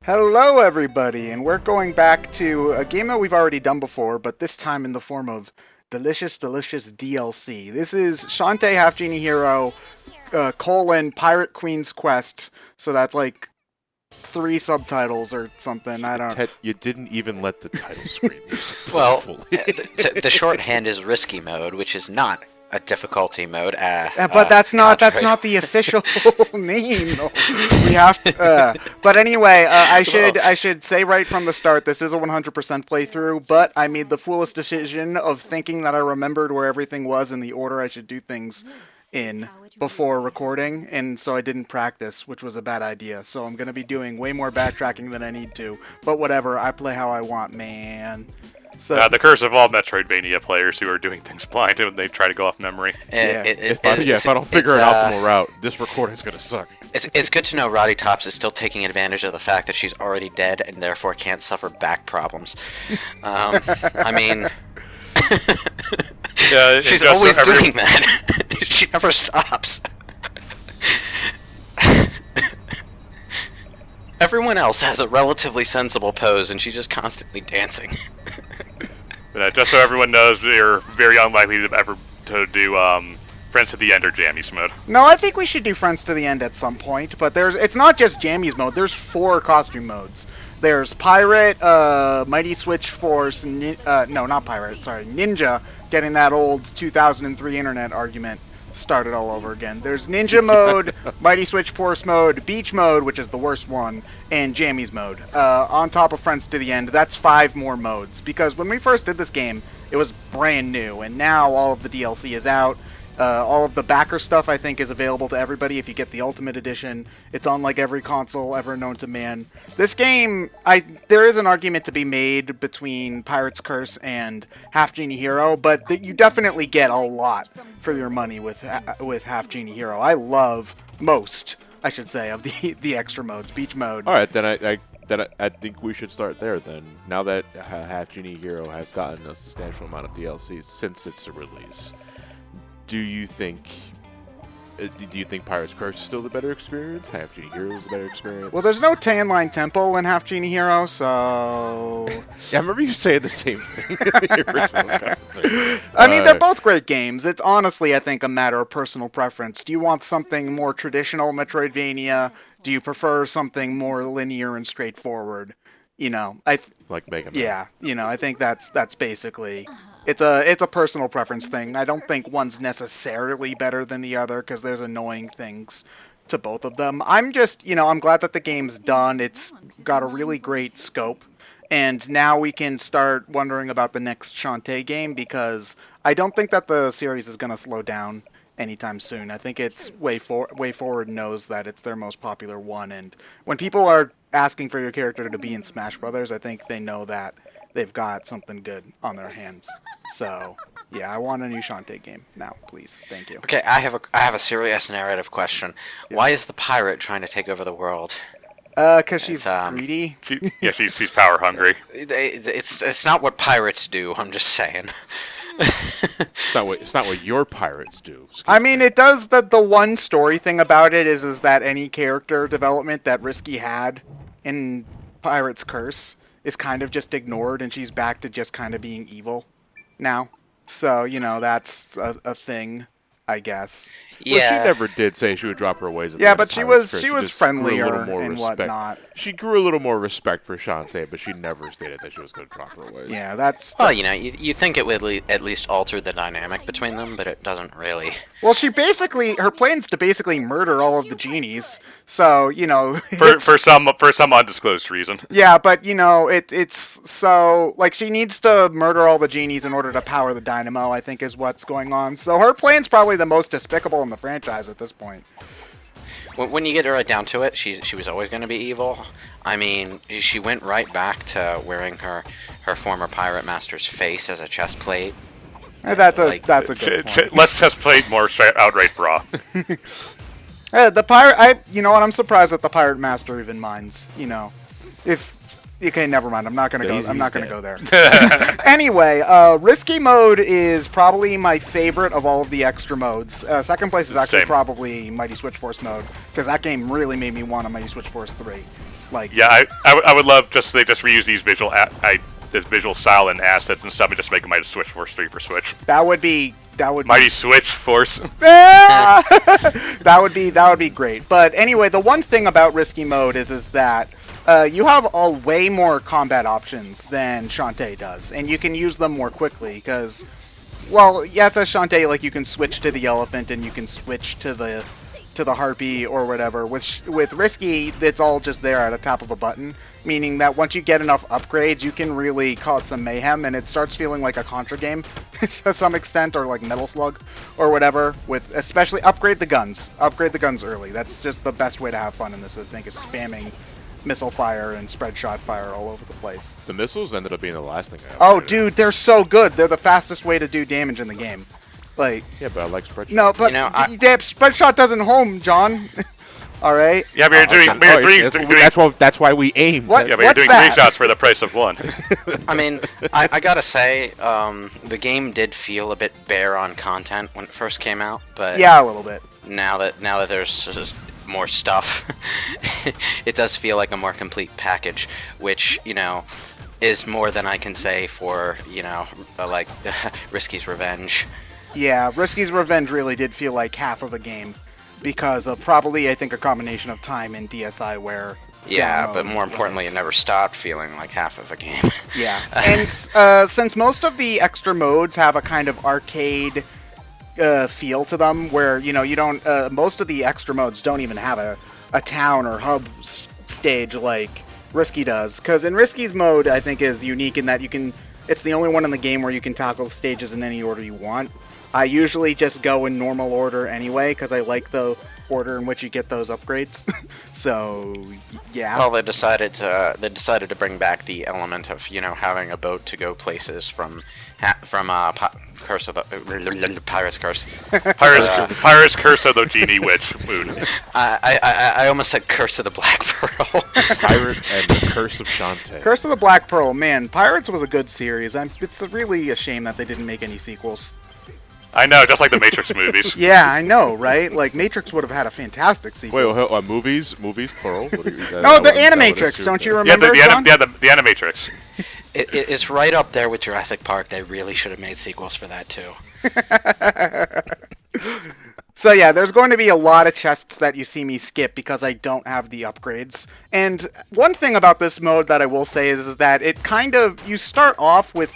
Hello, everybody, and we're going back to a game that we've already done before, but this time in the form of delicious, delicious DLC. This is Shantae Half Genie Hero, Pirate Queen's Quest. So that's like 3 subtitles or something. I don't. Ted, you didn't even let the title screen. Well, the shorthand is risky mode, which is not a difficulty mode. But that's not the official name. Though. We have to, but anyway, I should say right from the start, this is a 100% playthrough. But I made the foolish decision of thinking that I remembered where everything was in the order I should do things in before recording, and so I didn't practice, which was a bad idea. So I'm gonna be doing way more backtracking than I need to. But whatever, I play how I want, man. So the curse of all Metroidvania players who are doing things blind when they try to go off memory. If I don't figure an optimal route, this recording's gonna suck. It's good to know Roddy Tops is still taking advantage of the fact that she's already dead and therefore can't suffer back problems. I mean, she's always doing that. She never stops. Everyone else has a relatively sensible pose, and she's just constantly dancing. But, just so everyone knows, they're very unlikely to ever to do Friends to the End or Jammies mode. No, I think we should do Friends to the End at some point, but it's not just Jammies mode, there's 4 costume modes. There's Pirate, Mighty Switch Force, no, not Pirate, sorry, Ninja, getting that old 2003 internet argument started all over again. There's Ninja mode, Mighty Switch Force mode, Beach mode, which is the worst one, and Jammies mode. On top of Friends to the End, that's 5 more modes, because when we first did this game, it was brand new, and now all of the DLC is out. All of the backer stuff, I think, is available to everybody if you get the Ultimate Edition. It's on, like, every console ever known to man. This game, there is an argument to be made between Pirate's Curse and Half Genie Hero, but you definitely get a lot for your money with Half Genie Hero. I love most, I should say, of the extra modes. Beach mode. All right, then I think we should start there, then. Now that Half Genie Hero has gotten a substantial amount of DLC since its release. Do you think Pirate's Curse is still the better experience? Half Genie Hero is the better experience? Well, there's no Tan Line Temple in Half Genie Hero, so... Yeah, I remember you saying the same thing in the original concert. I mean, they're both great games. It's honestly, I think, a matter of personal preference. Do you want something more traditional Metroidvania? Do you prefer something more linear and straightforward? You know, like Mega Man. Yeah, you know, I think that's basically... It's a personal preference thing. I don't think one's necessarily better than the other because there's annoying things to both of them. I'm just, I'm glad that the game's done. It's got a really great scope. And now we can start wondering about the next Shantae game because I don't think that the series is going to slow down anytime soon. I think it's Way Forward knows that it's their most popular one. And when people are asking for your character to be in Smash Brothers, I think they know that they've got something good on their hands. So, yeah, I want a new Shantae game now, please. Thank you. Okay, I have a serious narrative question. Yeah. Why is the pirate trying to take over the world? Because she's greedy. She's power hungry. It's not what pirates do. I'm just saying. It's not what your pirates do. I mean, it does. The one story thing about it is that any character development that Risky had in Pirate's Curse is kind of just ignored, and she's back to just kind of being evil now. So, that's a thing, I guess. Yeah. Well, she never did say she would drop her ways. Yeah, but she was friendlier and whatnot. She grew a little more respect for Shantae, but she never stated that she was going to drop her ways. Yeah, that's... Well, you think it would at least alter the dynamic between them, but it doesn't really. Well, her plan's to basically murder all of the genies, so, For some undisclosed reason. Yeah, but, it's so... Like, she needs to murder all the genies in order to power the dynamo, I think is what's going on. So her plan's probably the most despicable in the franchise at this point. When you get right down to it, she was always going to be evil. I mean, she went right back to wearing her former pirate master's face as a chest plate. That's a good point. Less chest plate, more outright bra. The pirate, I'm surprised that the pirate master even minds. Okay, never mind. I'm not gonna go there. Anyway, risky mode is probably my favorite of all of the extra modes. Second place is actually probably Mighty Switch Force mode because that game really made me want a Mighty Switch Force 3. Like, Yeah, I would love they just reuse these this visual style and assets and stuff and just make a Mighty Switch Force 3 for Switch. that would be Mighty Switch Force. that would be great. But anyway, the one thing about risky mode is that you have way more combat options than Shantae does, and you can use them more quickly because, well, yes, as Shantae, like you can switch to the elephant and you can switch to the harpy or whatever. With risky, it's all just there at a tap of a button, meaning that once you get enough upgrades, you can really cause some mayhem, and it starts feeling like a Contra game to some extent, or like Metal Slug or whatever. With especially upgrade the guns early. That's just the best way to have fun in this, I think, is spamming missile fire and spread shot fire all over the place. The missiles ended up being the last thing I Oh, upgraded. dude, they're so good. They're the fastest way to do damage in the game. Like, Yeah, but I like spread no, shot. but spread shot doesn't home, John. All right. Yeah, but That's why we aimed. What? Yeah, but you're What's doing that? 3 shots for the price of 1. I mean, I gotta say, the game did feel a bit bare on content when it first came out, but Yeah, a little bit. now that there's just more stuff, it does feel like a more complete package, which, you know, is more than I can say for, you know, like Risky's Revenge. Yeah, Risky's Revenge really did feel like half of a game because of probably, I think, a combination of time and DSi where... Yeah, but more importantly, it never stopped feeling like half of a game. Yeah, and since most of the extra modes have a kind of arcade feel to them, where, you know, you don't... most of the extra modes don't even have a town or hub stage like Risky does, because in Risky's mode, I think, is unique in that you can... It's the only one in the game where you can tackle the stages in any order you want. I usually just go in normal order anyway, because I like the order in which you get those upgrades. So, yeah. Well, they decided to bring back the element of, you know, having a boat to go places from Curse of the Pirate's Curse. Pirate's Curse of the Genie Witch mood. I almost said Curse of the Black Pearl. Pirate and the Curse of Shantae. Curse of the Black Pearl, man, Pirates was a good series. It's really a shame that they didn't make any sequels. I know, just like the Matrix movies. Yeah, I know, right? Like, Matrix would have had a fantastic sequel. Wait, movies, plural? What No, the Animatrix, don't you remember, John? The Animatrix. It's right up there with Jurassic Park. They really should have made sequels for that too. So yeah, there's going to be a lot of chests that you see me skip because I don't have the upgrades. And one thing about this mode that I will say is that it kind of... You start off with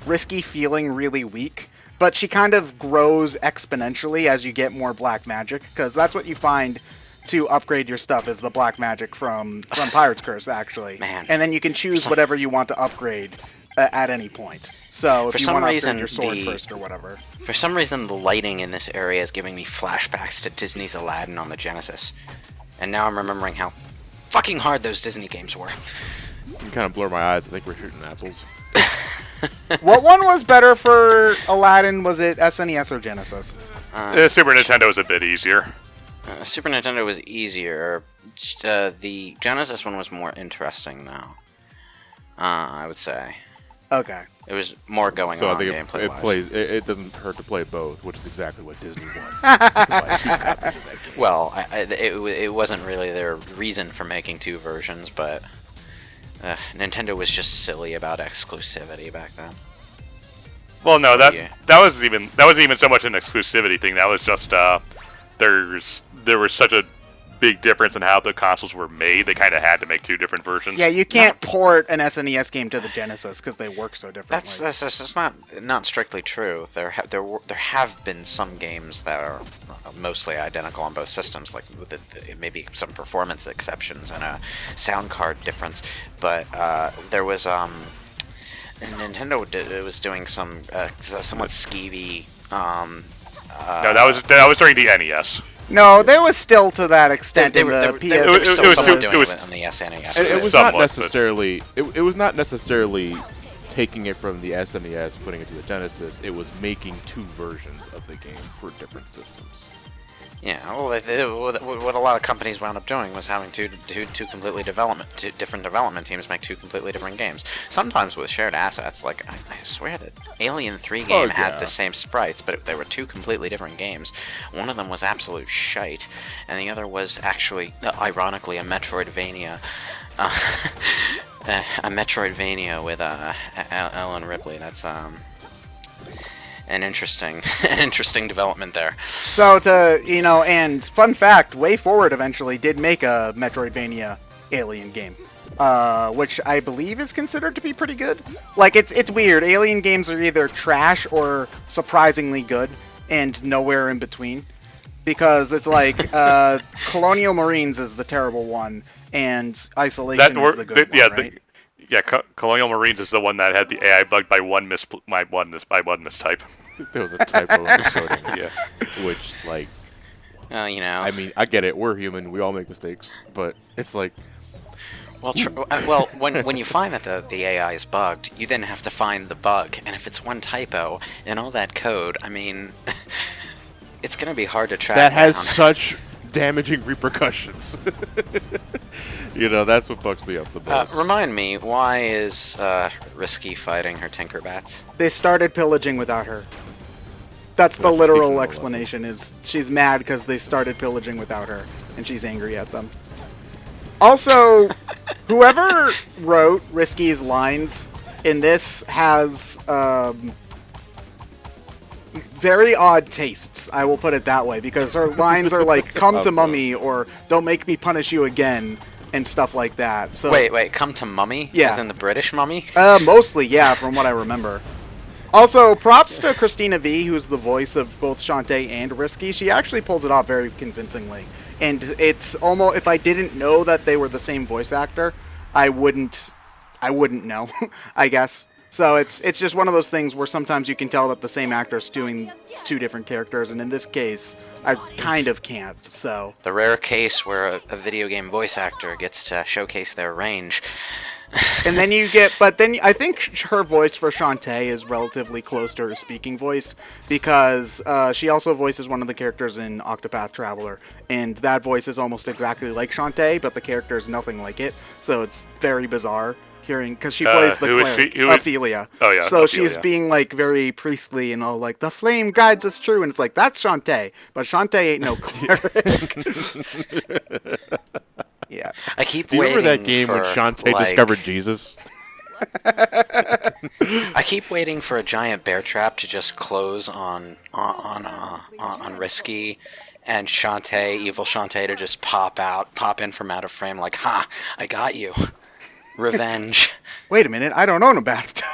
Risky feeling really weak, but she kind of grows exponentially as you get more black magic, because that's what you find to upgrade your stuff, is the black magic from Pirate's Curse, actually. Man. And then you can choose whatever you want to upgrade at any point. So if you want to upgrade your sword first or whatever. For some reason, the lighting in this area is giving me flashbacks to Disney's Aladdin on the Genesis. And now I'm remembering how fucking hard those Disney games were. You can kind of blur my eyes. I think we're shooting apples. What one was better for Aladdin? Was it SNES or Genesis? Super Nintendo was a bit easier. Super Nintendo was easier. The Genesis one was more interesting, though. I would say. Okay. It was more going So on I think gameplay-wise. it doesn't hurt to play both, which is exactly what Disney wanted. To buy 2 copies of that game. Well, it wasn't really their reason for making 2 versions, but Nintendo was just silly about exclusivity back then. Well, no, Yeah. that wasn't even so much an exclusivity thing. That was just there was such a big difference in how the consoles were made. They kind of had to make 2 different versions. Yeah, you can't port an SNES game to the Genesis because they work so differently. That's not strictly true. There have been some games that are mostly identical on both systems, like with maybe some performance exceptions and a sound card difference. But there was Nintendo was doing some somewhat skeevy. No, that was during the NES. No, there was still to that extent They in were the still PS. somewhat doing it was- it on the SNES. It was Somewhat, not but- necessarily. It was not necessarily taking it from the SNES, putting it to the Genesis. It was making 2 versions of the game for different systems. Yeah, well, what a lot of companies wound up doing was having two different development teams make 2 completely different games. Sometimes with shared assets, like I swear that Alien 3 game had the same sprites, but they were 2 completely different games. One of them was absolute shite, and the other was actually, ironically, a Metroidvania. A Metroidvania with Ellen Ripley. That's an interesting an interesting development there. So and fun fact, Way Forward eventually did make a Metroidvania Alien game, which I believe is considered to be pretty good. Like it's weird. Alien games are either trash or surprisingly good, and nowhere in between. Because it's like Colonial Marines is the terrible one, and Isolation is the good one, right? Colonial Marines is the one that had the AI bugged by one mistype. There was a typo in the coding. Yeah. Which, like... I mean, I get it. We're human. We all make mistakes. But it's like... Well, when you find that the AI is bugged, you then have to find the bug. And if it's one typo in all that code, I mean... It's going to be hard to track that has down. Such damaging repercussions. That's what bugs me up the most. Remind me, why is Risky fighting her Tinkerbats? They started pillaging without her. That's the literal explanation, is she's mad because they started pillaging without her, and she's angry at them. Also, whoever wrote Risky's lines in this has... very odd tastes, I will put it that way, because her lines are like, come to mummy, or don't make me punish you again, and stuff like that. So Wait, come to mummy? Yeah. As in the British mummy? Mostly, yeah, from what I remember. Also, props to Christina V, who's the voice of both Shantae and Risky. She actually pulls it off very convincingly. And it's almost, if I didn't know that they were the same voice actor, I wouldn't know, I guess. So it's just one of those things where sometimes you can tell that the same actor's doing two different characters, and in this case, I kind of can't, so... The rare case where a video game voice actor gets to showcase their range. And then I think her voice for Shantae is relatively close to her speaking voice, because she also voices one of the characters in Octopath Traveler, and that voice is almost exactly like Shantae, but the character is nothing like it, so it's very bizarre. Because she plays the cleric, Ophelia. Oh yeah. So Ophelia. she's being like very priestly and all like the flame guides us true, and it's like that's Shantae, but Shantae ain't no cleric. Yeah. I keep Do you waiting remember that game for, when Shantae discovered Jesus? I keep waiting for a giant bear trap to just close on Risky, and Shantae, evil Shantae, to just pop in from out of frame like, ha, I got you. Revenge. Wait a minute, I don't own a bathtub.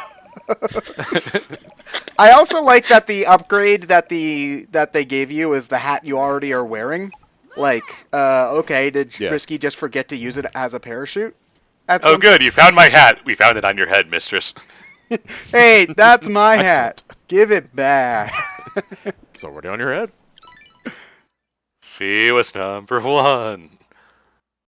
I also like that the upgrade that they gave you is the hat you already are wearing. Like, okay, did Risky just forget to use it as a parachute? Oh, good, you found my hat. We found it on your head, mistress. Hey, that's my hat. Give it back. It's already on your head. She was number one.